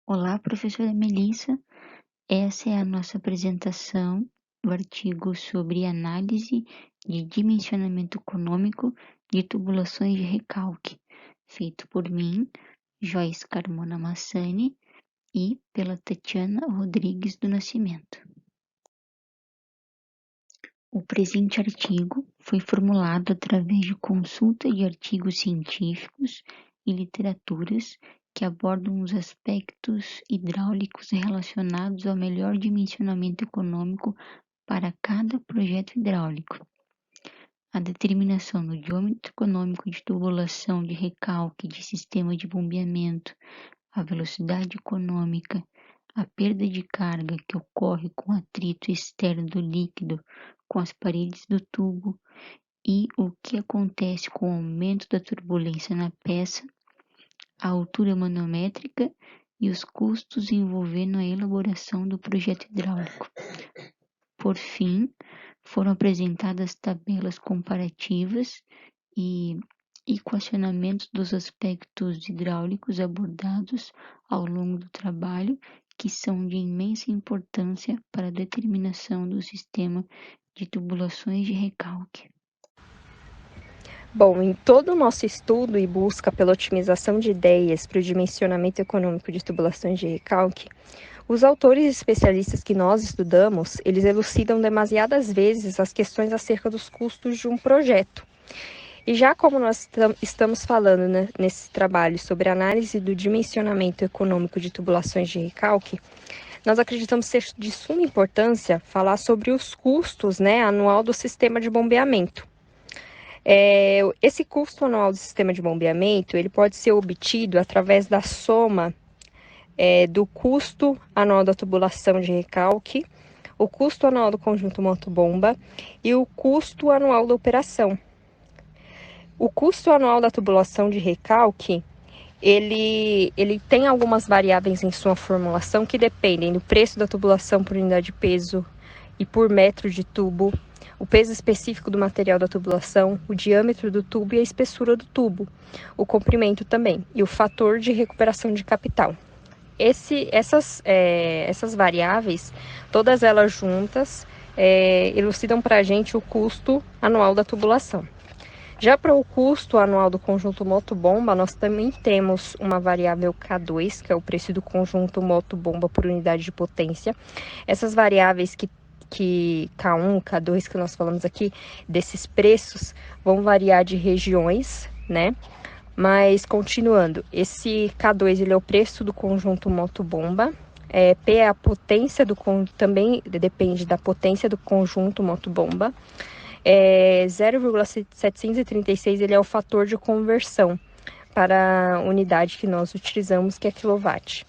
Olá, professora Melissa. Essa é a nossa apresentação do artigo sobre análise de dimensionamento econômico de tubulações de recalque, feito por mim, Joyce Carmona Massani, e pela Tatiana Rodrigues do Nascimento. O presente artigo foi formulado através de consulta de artigos científicos e literaturas que abordam os aspectos hidráulicos relacionados ao melhor dimensionamento econômico para cada projeto hidráulico. A determinação do diâmetro econômico de tubulação de recalque de sistema de bombeamento, a velocidade econômica, a perda de carga que ocorre com o atrito externo do líquido com as paredes do tubo e o que acontece com o aumento da turbulência na peça, a altura manométrica e os custos envolvendo a elaboração do projeto hidráulico. Por fim, foram apresentadas tabelas comparativas e equacionamentos dos aspectos hidráulicos abordados ao longo do trabalho, que são de imensa importância para a determinação do sistema de tubulações de recalque. Bom, em todo o nosso estudo e busca pela otimização de ideias para o dimensionamento econômico de tubulações de recalque, os autores e especialistas que nós estudamos, eles elucidam demasiadas vezes as questões acerca dos custos de um projeto. E já como nós estamos falando nesse trabalho sobre análise do dimensionamento econômico de tubulações de recalque, nós acreditamos ser de suma importância falar sobre os custos anual do sistema de bombeamento. Esse custo anual do sistema de bombeamento ele pode ser obtido através da soma do custo anual da tubulação de recalque, o custo anual do conjunto moto-bomba e o custo anual da operação. O custo anual da tubulação de recalque, ele tem algumas variáveis em sua formulação que dependem do preço da tubulação por unidade de peso e por metro de tubo, o peso específico do material da tubulação, o diâmetro do tubo e a espessura do tubo, o comprimento também, e o fator de recuperação de capital. Essas variáveis, todas elas juntas, elucidam para a gente o custo anual da tubulação. Já para o custo anual do conjunto moto-bomba, nós também temos uma variável K2, que é o preço do conjunto moto-bomba por unidade de potência. Essas variáveis que K1, K2 que nós falamos aqui, desses preços, vão variar de regiões, né? Mas, continuando, esse K2 ele é o preço do conjunto moto-bomba. P é a potência também depende da potência do conjunto moto-bomba. 0,736 ele é o fator de conversão para a unidade que nós utilizamos, que é quilowatt.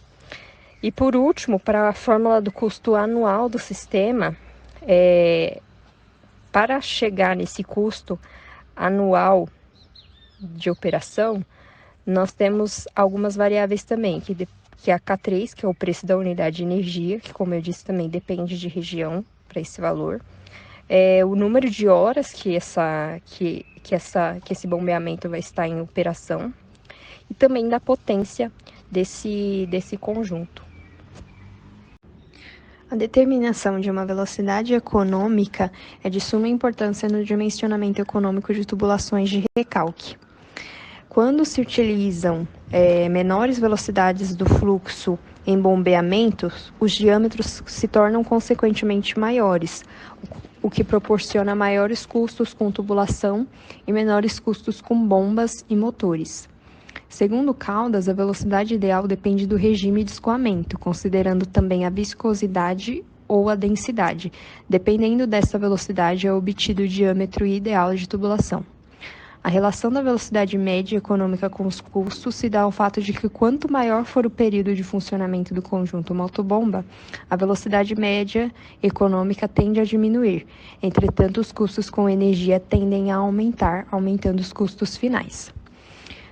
E por último, para a fórmula do custo anual do sistema, para chegar nesse custo anual de operação, nós temos algumas variáveis também, que é a K3, que é o preço da unidade de energia, que como eu disse também depende de região para esse valor. O número de horas que esse bombeamento vai estar em operação e também da potência desse conjunto. A determinação de uma velocidade econômica é de suma importância no dimensionamento econômico de tubulações de recalque. Quando se utilizam menores velocidades do fluxo em bombeamentos, os diâmetros se tornam consequentemente maiores, o que proporciona maiores custos com tubulação e menores custos com bombas e motores. Segundo Caldas, a velocidade ideal depende do regime de escoamento, considerando também a viscosidade ou a densidade. Dependendo dessa velocidade, é obtido o diâmetro ideal de tubulação. A relação da velocidade média econômica com os custos se dá ao fato de que quanto maior for o período de funcionamento do conjunto motobomba, a velocidade média econômica tende a diminuir. Entretanto, os custos com energia tendem a aumentar, aumentando os custos finais.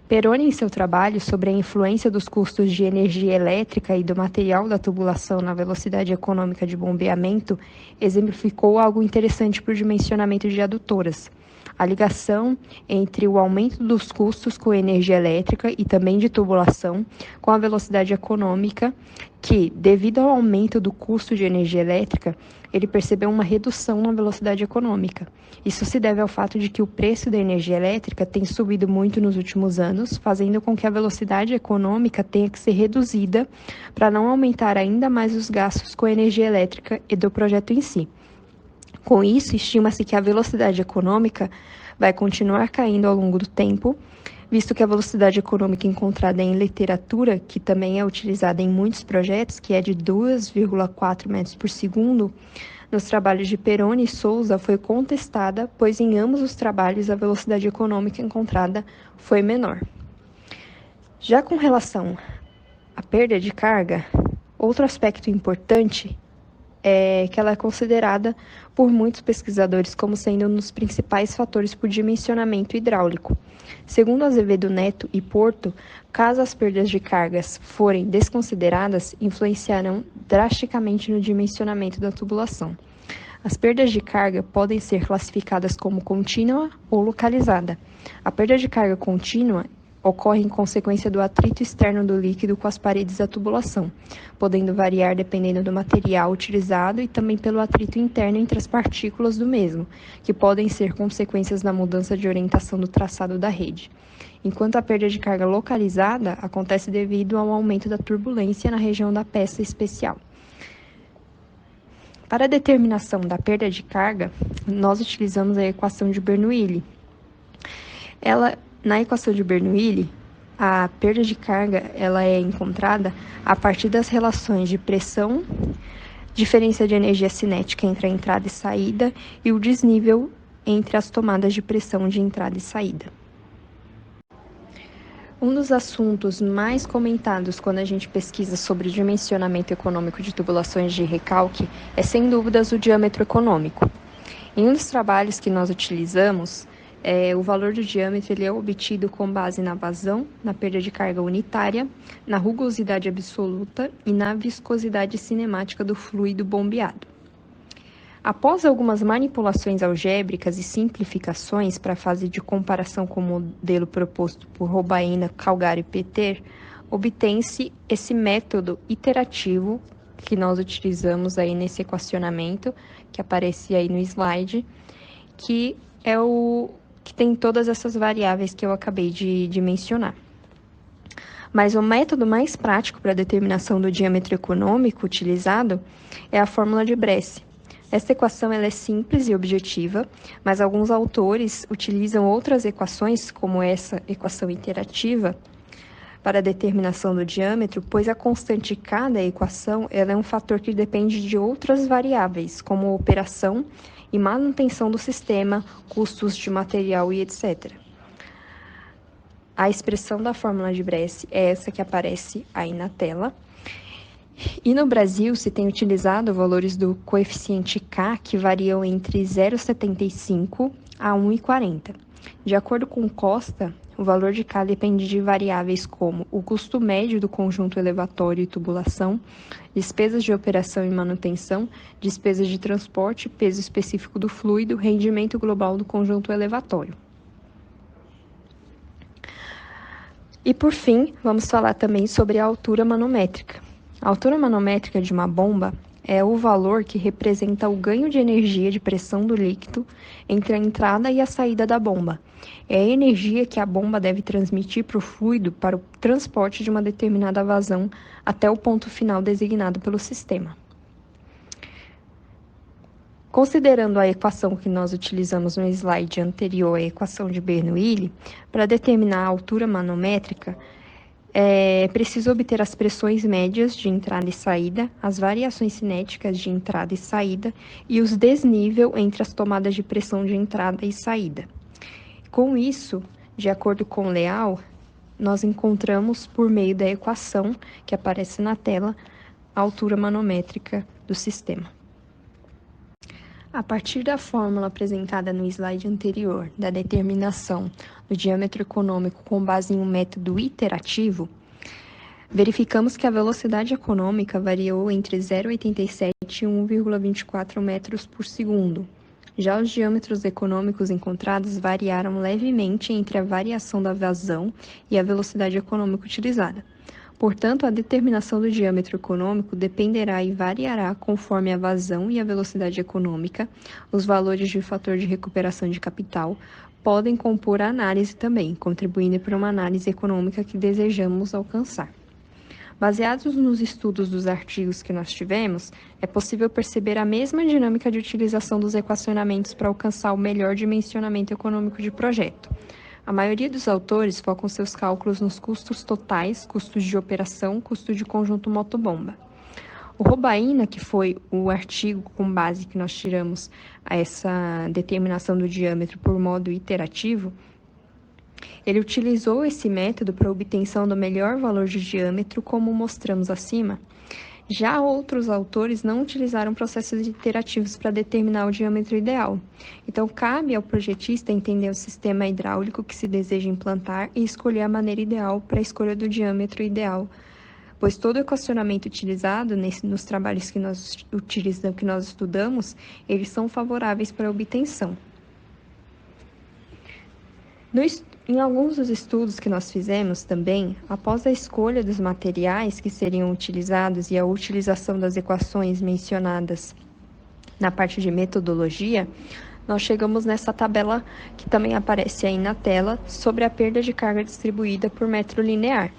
Peroni, em seu trabalho sobre a influência dos custos de energia elétrica e do material da tubulação na velocidade econômica de bombeamento, exemplificou algo interessante para o dimensionamento de adutoras. a ligação entre o aumento dos custos com energia elétrica e também de tubulação com a velocidade econômica, que, devido ao aumento do custo de energia elétrica, ele percebeu uma redução na velocidade econômica. Isso se deve ao fato de que o preço da energia elétrica tem subido muito nos últimos anos, fazendo com que a velocidade econômica tenha que ser reduzida para não aumentar ainda mais os gastos com a energia elétrica e do projeto em si. Com isso, estima-se que a velocidade econômica vai continuar caindo ao longo do tempo, visto que a velocidade econômica encontrada em literatura, que também é utilizada em muitos projetos, que é de 2,4 metros por segundo, nos trabalhos de Peroni e Souza foi contestada, pois em ambos os trabalhos a velocidade econômica encontrada foi menor. Já com relação à perda de carga, outro aspecto importante é que ela é considerada por muitos pesquisadores como sendo um dos principais fatores para o dimensionamento hidráulico. Segundo Azevedo Neto e Porto, caso as perdas de cargas forem desconsideradas, influenciarão drasticamente no dimensionamento da tubulação. As perdas de carga podem ser classificadas como contínua ou localizada. A perda de carga contínua ocorre em consequência do atrito externo do líquido com as paredes da tubulação, podendo variar dependendo do material utilizado e também pelo atrito interno entre as partículas do mesmo, que podem ser consequências da mudança de orientação do traçado da rede. Enquanto a perda de carga localizada acontece devido ao aumento da turbulência na região da peça especial. Para a determinação da perda de carga, nós utilizamos a equação de Bernoulli. Na equação de Bernoulli, a perda de carga ela é encontrada a partir das relações de pressão, diferença de energia cinética entre a entrada e saída e o desnível entre as tomadas de pressão de entrada e saída. Um dos assuntos mais comentados quando a gente pesquisa sobre o dimensionamento econômico de tubulações de recalque é, sem dúvidas, o diâmetro econômico. Em um dos trabalhos que nós utilizamos, o valor do diâmetro ele é obtido com base na vazão, na perda de carga unitária, na rugosidade absoluta e na viscosidade cinemática do fluido bombeado. Após algumas manipulações algébricas e simplificações para a fase de comparação com o modelo proposto por Robaina, Calgaro e Peter, obtém-se esse método iterativo que nós utilizamos aí nesse equacionamento, que aparece aí no slide, que é o que tem todas essas variáveis que eu acabei de mencionar. Mas o método mais prático para a determinação do diâmetro econômico utilizado é a fórmula de Bressi. Essa equação ela é simples e objetiva, mas alguns autores utilizam outras equações, como essa equação iterativa, para a determinação do diâmetro, pois a constante K da equação ela é um fator que depende de outras variáveis, como operação e manutenção do sistema, custos de material e etc. A expressão da fórmula de Bressi é essa que aparece aí na tela. E no Brasil se tem utilizado valores do coeficiente K que variam entre 0,75 a 1,40. De acordo com Costa, o valor de K depende de variáveis como o custo médio do conjunto elevatório e tubulação, despesas de operação e manutenção, despesas de transporte, peso específico do fluido, rendimento global do conjunto elevatório. E por fim, vamos falar também sobre a altura manométrica. A altura manométrica de uma bomba é o valor que representa o ganho de energia de pressão do líquido entre a entrada e a saída da bomba. É a energia que a bomba deve transmitir para o fluido para o transporte de uma determinada vazão até o ponto final designado pelo sistema. Considerando a equação que nós utilizamos no slide anterior, a equação de Bernoulli, para determinar a altura manométrica, é preciso obter as pressões médias de entrada e saída, as variações cinéticas de entrada e saída e os desnível entre as tomadas de pressão de entrada e saída. Com isso, de acordo com Leal, nós encontramos, por meio da equação que aparece na tela, a altura manométrica do sistema. A partir da fórmula apresentada no slide anterior, da determinação do diâmetro econômico com base em um método iterativo, verificamos que a velocidade econômica variou entre 0,87 e 1,24 metros por segundo. Já os diâmetros econômicos encontrados variaram levemente entre a variação da vazão e a velocidade econômica utilizada. Portanto, a determinação do diâmetro econômico dependerá e variará conforme a vazão e a velocidade econômica. Os valores de fator de recuperação de capital podem compor a análise também, contribuindo para uma análise econômica que desejamos alcançar. Baseados nos estudos dos artigos que nós tivemos, é possível perceber a mesma dinâmica de utilização dos equacionamentos para alcançar o melhor dimensionamento econômico de projeto. A maioria dos autores focam seus cálculos nos custos totais, custos de operação, custo de conjunto motobomba. O Robaina, que foi o artigo com base que nós tiramos a essa determinação do diâmetro por modo iterativo, ele utilizou esse método para a obtenção do melhor valor de diâmetro, como mostramos acima. Já outros autores não utilizaram processos iterativos para determinar o diâmetro ideal. Então, cabe ao projetista entender o sistema hidráulico que se deseja implantar e escolher a maneira ideal para a escolha do diâmetro ideal, pois todo o equacionamento utilizado nos trabalhos que nós estudamos, eles são favoráveis para a obtenção. Em alguns dos estudos que nós fizemos também, após a escolha dos materiais que seriam utilizados e a utilização das equações mencionadas na parte de metodologia, nós chegamos nessa tabela que também aparece aí na tela sobre a perda de carga distribuída por metro linear.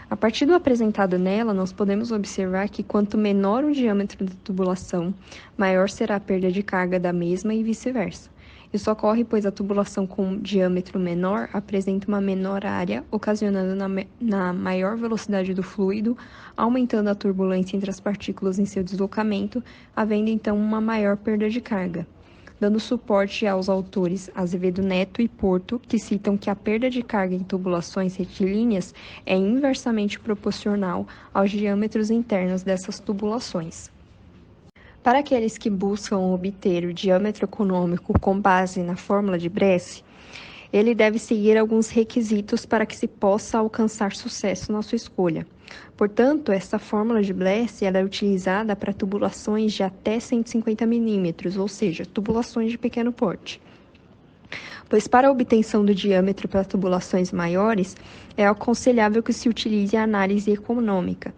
A partir do apresentado nela, nós podemos observar que quanto menor o diâmetro da tubulação, maior será a perda de carga da mesma e vice-versa. Isso ocorre pois a tubulação com diâmetro menor apresenta uma menor área, ocasionando na maior velocidade do fluido, aumentando a turbulência entre as partículas em seu deslocamento, havendo então uma maior perda de carga. Dando suporte aos autores Azevedo Neto e Porto, que citam que a perda de carga em tubulações retilíneas é inversamente proporcional aos diâmetros internos dessas tubulações. Para aqueles que buscam obter o diâmetro econômico com base na fórmula de Bressi, ele deve seguir alguns requisitos para que se possa alcançar sucesso na sua escolha. Portanto, essa fórmula de Bressi é utilizada para tubulações de até 150 milímetros, ou seja, tubulações de pequeno porte. Pois para a obtenção do diâmetro para tubulações maiores, é aconselhável que se utilize a análise econômica.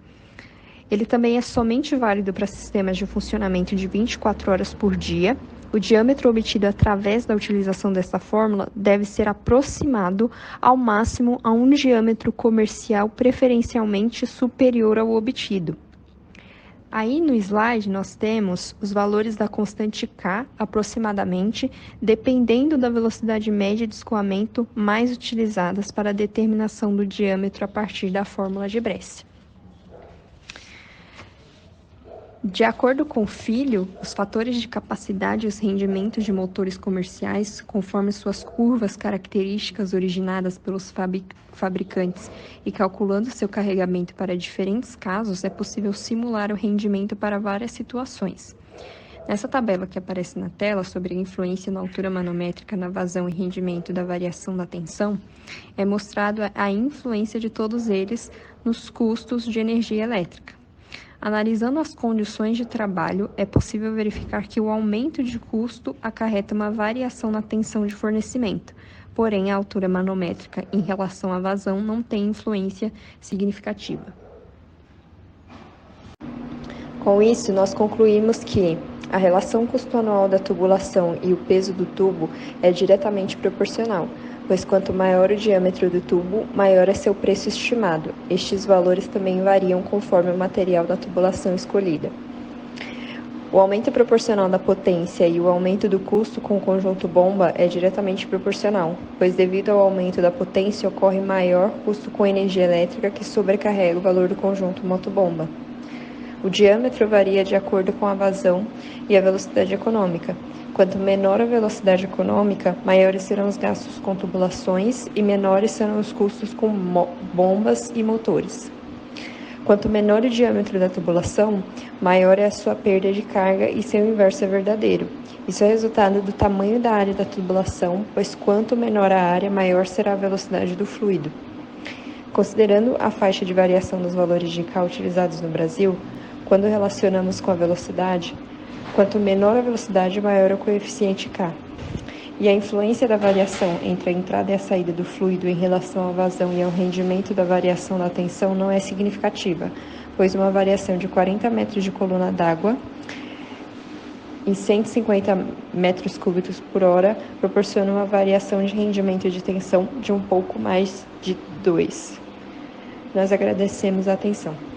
Ele também é somente válido para sistemas de funcionamento de 24 horas por dia. O diâmetro obtido através da utilização dessa fórmula deve ser aproximado ao máximo a um diâmetro comercial preferencialmente superior ao obtido. Aí no slide nós temos os valores da constante K, aproximadamente, dependendo da velocidade média de escoamento mais utilizadas para a determinação do diâmetro a partir da fórmula de Bressi. De acordo com Filho, os fatores de capacidade e os rendimentos de motores comerciais, conforme suas curvas características originadas pelos fabricantes e calculando seu carregamento para diferentes casos, é possível simular o rendimento para várias situações. Nessa tabela que aparece na tela sobre a influência na altura manométrica na vazão e rendimento da variação da tensão, é mostrado a influência de todos eles nos custos de energia elétrica. Analisando as condições de trabalho, é possível verificar que o aumento de custo acarreta uma variação na tensão de fornecimento, porém a altura manométrica em relação à vazão não tem influência significativa. Com isso, nós concluímos que a relação custo anual da tubulação e o peso do tubo é diretamente proporcional, pois quanto maior o diâmetro do tubo, maior é seu preço estimado. Estes valores também variam conforme o material da tubulação escolhida. O aumento proporcional da potência e o aumento do custo com o conjunto bomba é diretamente proporcional, pois devido ao aumento da potência ocorre maior custo com energia elétrica que sobrecarrega o valor do conjunto motobomba. O diâmetro varia de acordo com a vazão e a velocidade econômica. Quanto menor a velocidade econômica, maiores serão os gastos com tubulações e menores serão os custos com bombas e motores. Quanto menor o diâmetro da tubulação, maior é a sua perda de carga e seu inverso é verdadeiro. Isso é resultado do tamanho da área da tubulação, pois quanto menor a área, maior será a velocidade do fluido. Considerando a faixa de variação dos valores de K utilizados no Brasil, quando relacionamos com a velocidade, Quanto menor a velocidade, maior é o coeficiente K. E a influência da variação entre a entrada e a saída do fluido em relação à vazão e ao rendimento da variação da tensão não é significativa, pois uma variação de 40 metros de coluna d'água em 150 metros cúbicos por hora proporciona uma variação de rendimento de tensão de um pouco mais de 2. Nós agradecemos a atenção.